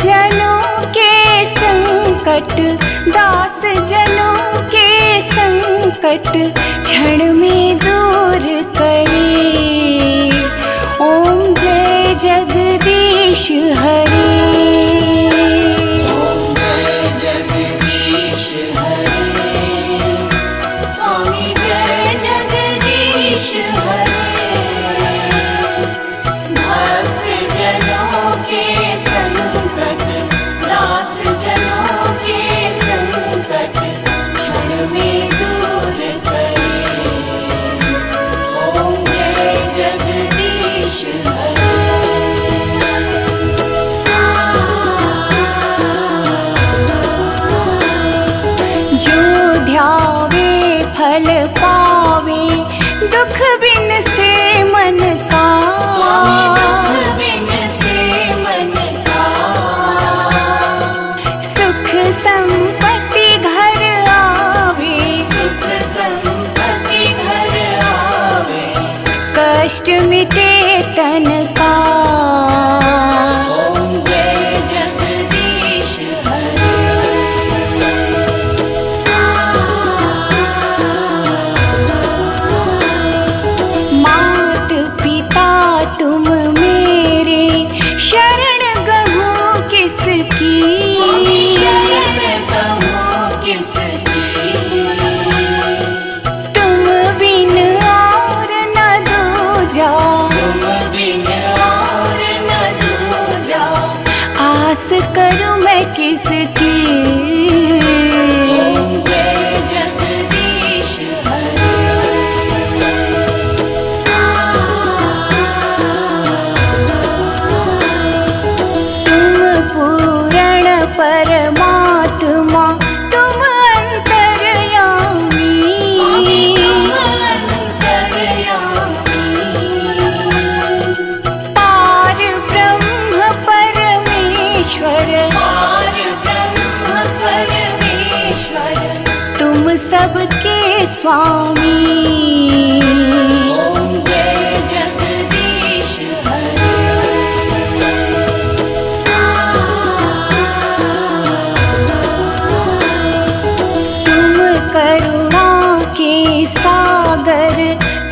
जनों के संकट, दास जनों के संकट क्षण में दूर करे। ओम जय जगदीश हरे। ओम जय जगदीश हरे। स्वामी जय जगदीश हरे। भक्त जनों के संकट, दास जनों के संकट क्षण में दूर करे। ओम जय जगदीश हरे। जो ध्यावे फल पावे, दुख बिन से मन का। स्वामी दुख बिन से मन का। सुख संपत्ति घर आवे, सुख संपत्ति घर आवे। कष्ट मिटे तन का। ओम जय जगदीश हरे। मात पिता तुम मेरे, शरण गहूँ किसकी। स्वामी शरण गहूँ किसकी। तुम बिन और न दूजा, तुम बिन और न दूजा। आस करूँ मैं किसकी। ओम जय जगदीश हरे। तुम पूर्ण परमात्मा, तुम अंतर्यामी। स्वामी तुम अंतर्यामी। पार ब्रह्म परमेश्वर, पार ब्रह्म परमेश्वर। तुम सबके स्वामी। ओम जय जगदीश हरे। तुम करुणा के सागर,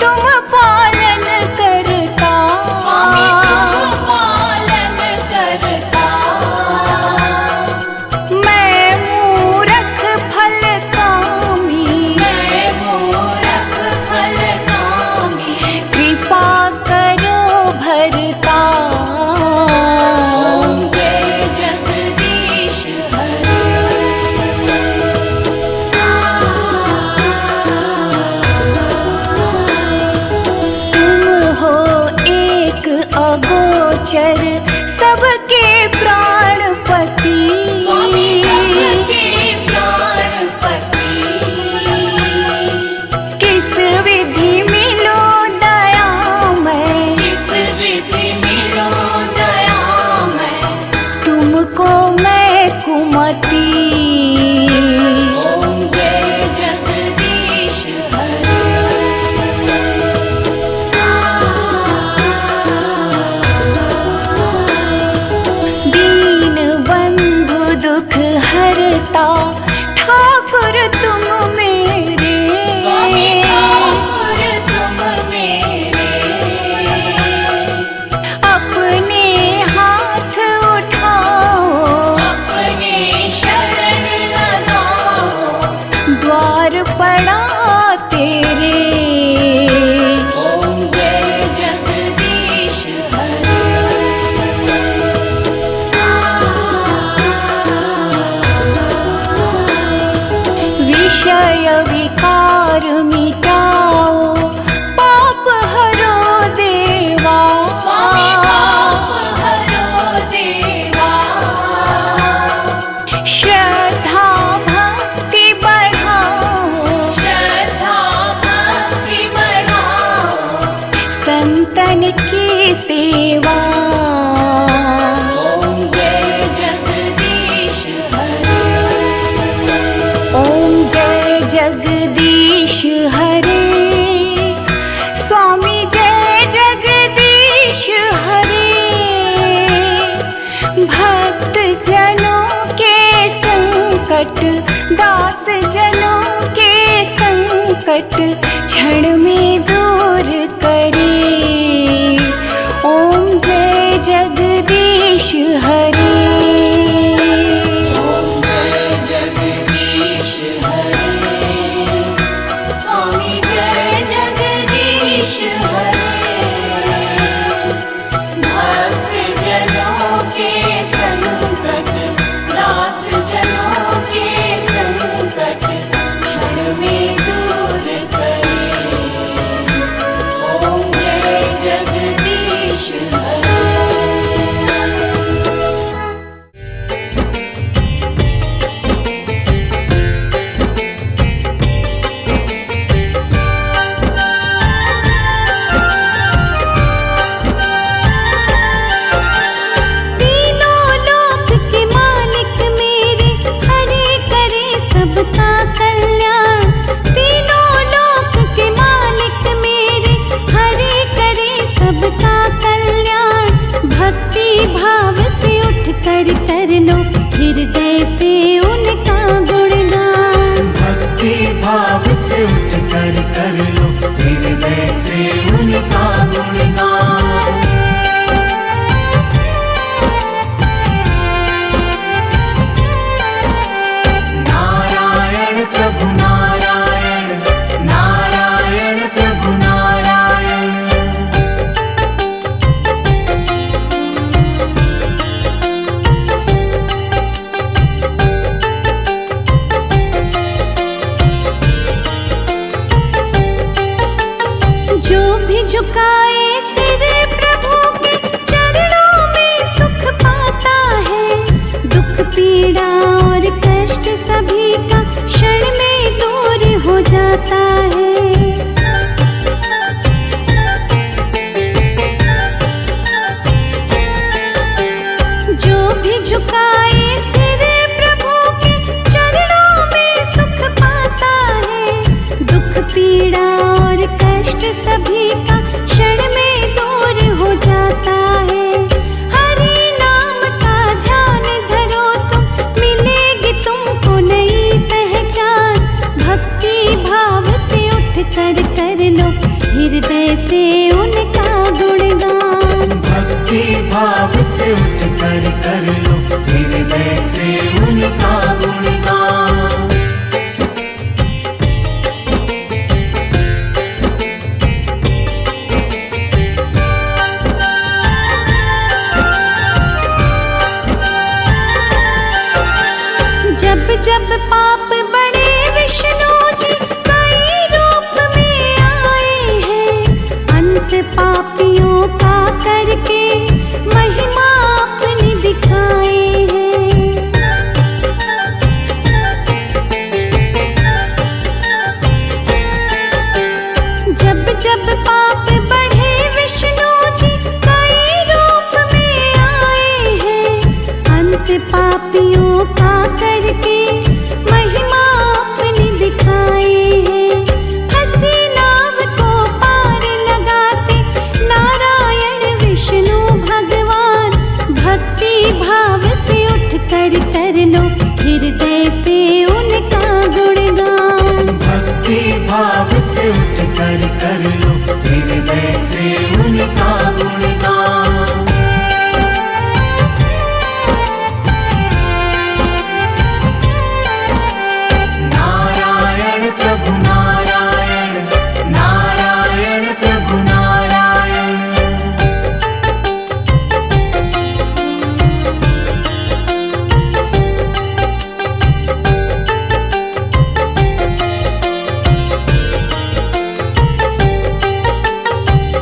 तुम पालन करता। स्वामी तुम पालन करता। मैं मूरख फल कामी, मैं मूरख फल कामी। कृपा करो भरता। ओम जय जगदीश हरे। तुम हो एक अगोचर, सबके प्राणपति। स्वामी सबके प्राणपति। किस विधि मिलो दयामय, किस विधि मिलो दयामय। तुमको मैं कुमति। ओम जय जगदीश हरे। दीन बंधु दुख हरता, ठाकुर तुम मेरे। स्वामी ठाकुर तुम मेरे। अपने हाथ उठाओ, अपने संकट, दास जनों के संकट क्षण में दूर करे। ओम जय जगदीश हरे। ओम जय जगदीश हरे, स्वामी जय जगदीश हरे। भक्त जनों के संकट, दास जनों के संकट क्षण में दूर करे। ओम जय जगदीश हरे। तीनों लोक के मालिक मेरे, हरे करे सबका कल्याण। तीनों लोक के मालिक मेरे, हरे करे सबका कल्याण। भक्ति भाव से उठ कर लो हृदय से उनका गुणगान। भक्ति भाव से उठ कर लो हृदय से उनका गुणगान। नारायण प्रभु नारायण, नारायण प्रभु नारायण। जो भी झुकाए सिर प्रभु के चरणों में सुख पाता है। दुख पीड़ा और कष्ट सभी का क्षण में दूर हो जाता है। जो भी झुकाए सिर प्रभु के चरणों में सुख पाता है। दुख पीड़ा और कष्ट सभी का क्षण में दूर हो जाता है। हरि नाम का ध्यान धरो तुम, मिलेगी तुमको नई पहचान। भक्ति भाव से उठ कर लो हृदय से उनका गुणगान। भक्ति भाव से उठ कर लो हृदय से उनका गुणगान। जब जब पाप बड़े विष्णु जी कई रूप में आए हैं। अंत पापियों का करके महिमा अपनी दिखाए हैं। जब जब पाप बढ़े विष्णु जी कई रूप में आए हैं। अंत पापियों का करके महिमा अपनी दिखाए हैं। हंसी नाव को पार लगाते नारायण विष्णु भगवान। भक्ति भाव से उठ कर लो हृदय से उनका गुणगान। भक्ति भाव से उठ कर लो हृदय से उनका गुणगान। नारायण प्रभु नारायण, नारायण प्रभु नारायण।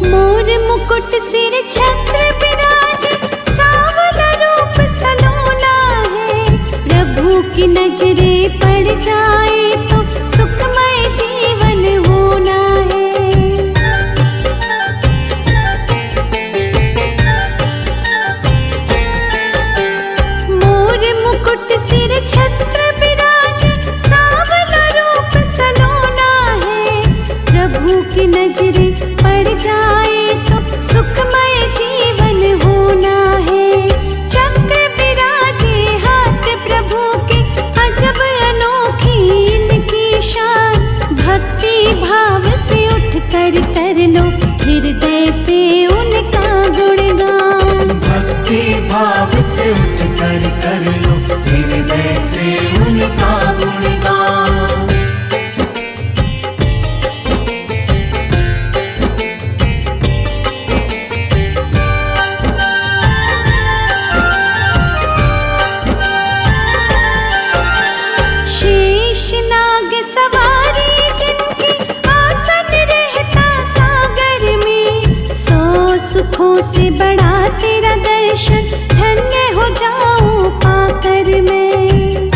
मोर मुकुट सिर छत्र विराजे, सांवला रूप सलोना है। प्रभु की नजरे पड़ जाए तो सुखमय जीवन होना है। मोर मुकुट सिर छत्र विराजे, सांवला रूप सलोना है। प्रभु की नजरे पड़ जाए तो सुखमय जीवन होना है। चक्र विराजे हाथ प्रभु के, अजब सुखों से बड़ा तेरा दर्शन, धन्य हो जाऊं पाकर मैं।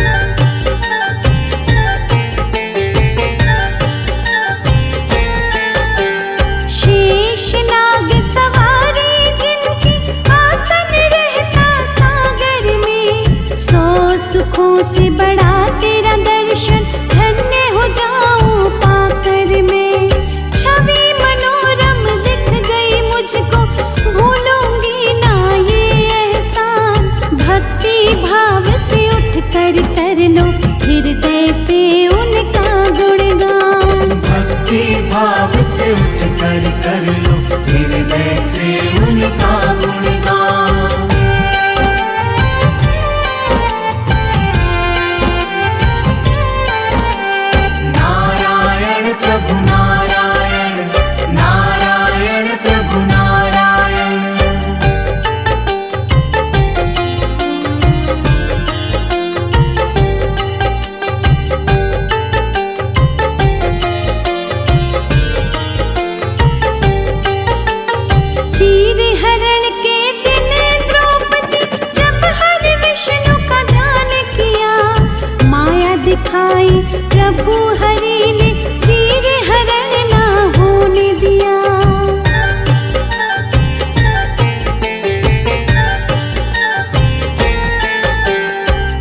शेष नाग सवारी जिनकी आसन रहता सागर में, 100 सुखों से बड़ा तेरा दर्शन, धन्य हो जाऊं पाकर मैं। छवि मनोरम दिख गई मुझको, भूलूंगी ना ये एहसान। भक्ति भाव से उठ कर लो हृदय से उनका गुणगान। भक्ति भाव से उठ कर लो हृदय से उनका गुणगान। नारायण प्रभु नारायण, नारायण प्रभु नारायण। चीर हरण के दिन द्रौपदी जब हरि विष्णु का ध्यान किया, माया दिखाई प्रभु हरि ने, चीर हरण ना होने दिया।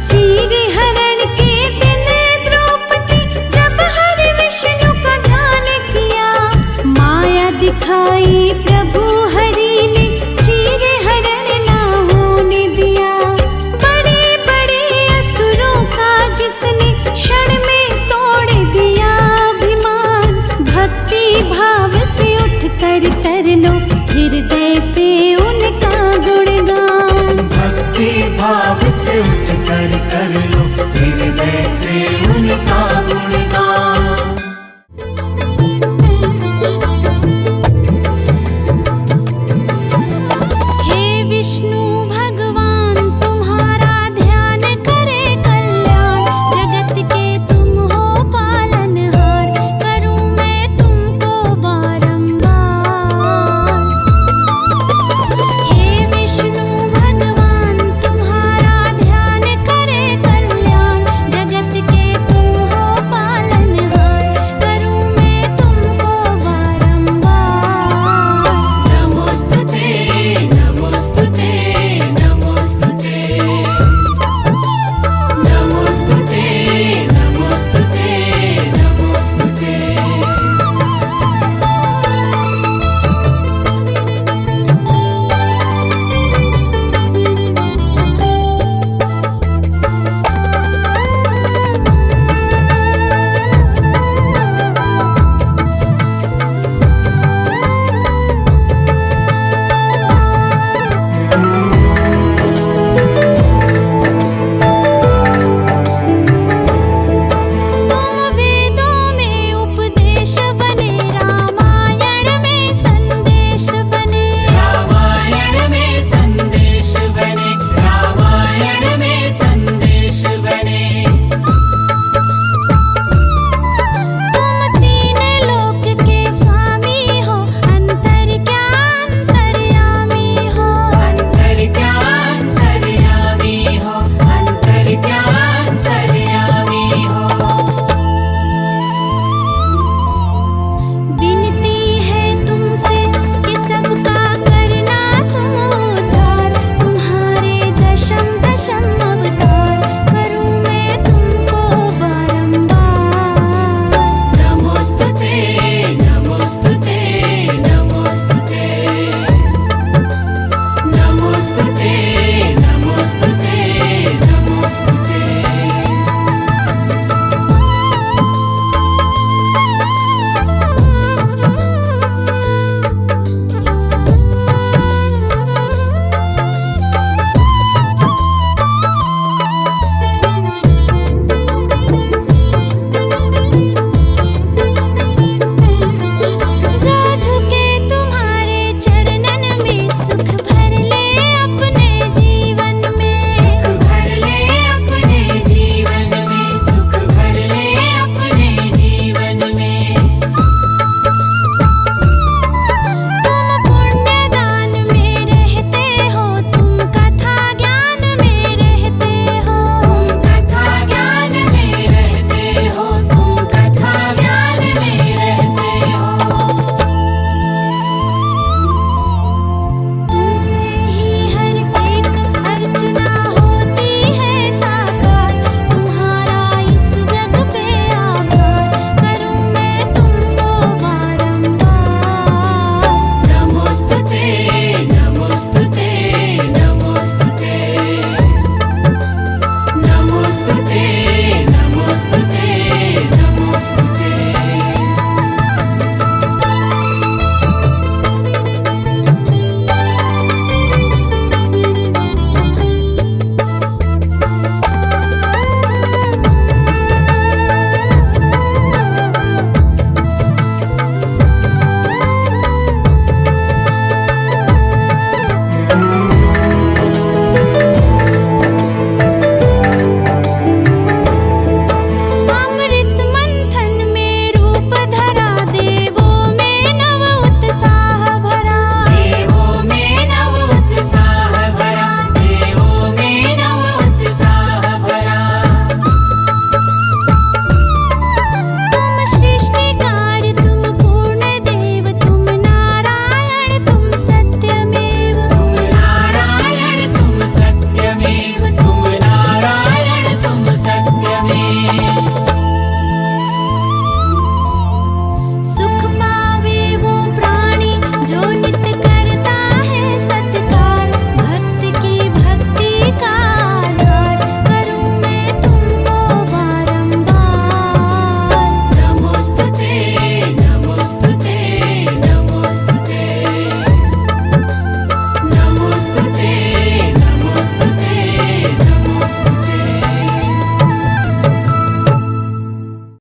चीर हरण के दिन द्रौपदी जब हरि विष्णु का ध्यान किया, माया दिखाई प्रभु हरि ने, चीर हरण ना होने दिया। बड़े बड़े असुरों का जिसने क्षण में तोड़ दिया अभिमान। भक्ति भाव से उठ कर लो हृदय से उनका गुणगान। भक्ति भाव से उठ कर लो हृदय से उनका